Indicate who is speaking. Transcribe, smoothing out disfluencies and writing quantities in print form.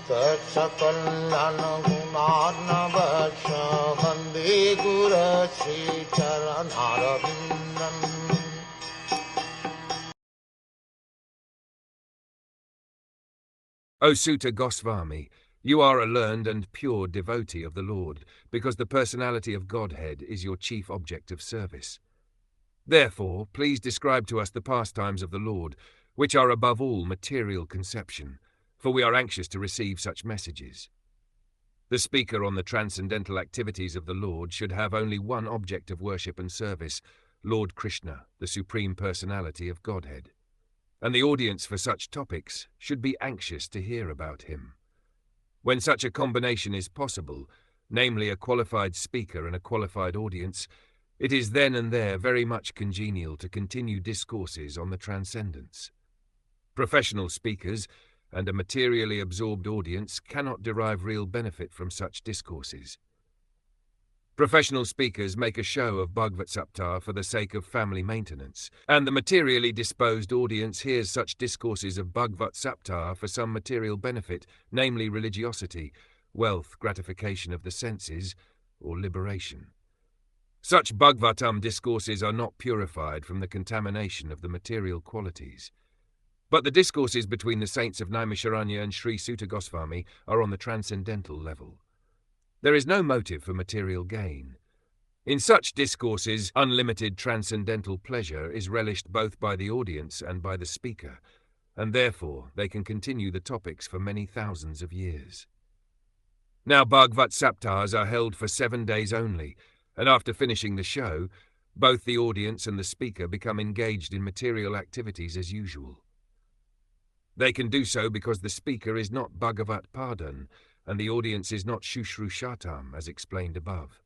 Speaker 1: Sakal Gunar Vande Guru Sri Charanaravindan.
Speaker 2: O Sutta Goswami, you are a learned and pure devotee of the Lord, because the personality of Godhead is your chief object of service. Therefore, please describe to us the pastimes of the Lord, which are above all material conception, for we are anxious to receive such messages. The speaker on the transcendental activities of the Lord should have only one object of worship and service, Lord Krishna, the Supreme Personality of Godhead. And the audience for such topics should be anxious to hear about him. When such a combination is possible, namely a qualified speaker and a qualified audience, it is then and there very much congenial to continue discourses on the transcendence. Professional speakers and a materially absorbed audience cannot derive real benefit from such discourses. Professional speakers make a show of Bhagavad Sapta for the sake of family maintenance, and the materially disposed audience hears such discourses of Bhagavad Sapta for some material benefit, namely religiosity, wealth, gratification of the senses, or liberation. Such Bhagavatam discourses are not purified from the contamination of the material qualities. But the discourses between the saints of Naimisharanya and Sri Sutta Goswami are on the transcendental level. There is no motive for material gain. In such discourses, unlimited transcendental pleasure is relished both by the audience and by the speaker, and therefore they can continue the topics for many thousands of years. Now Bhagavad Saptas are held for 7 days only, and after finishing the show, both the audience and the speaker become engaged in material activities as usual. They can do so because the speaker is not Bhagavat Padan, and the audience is not Shushrushatam, as explained above.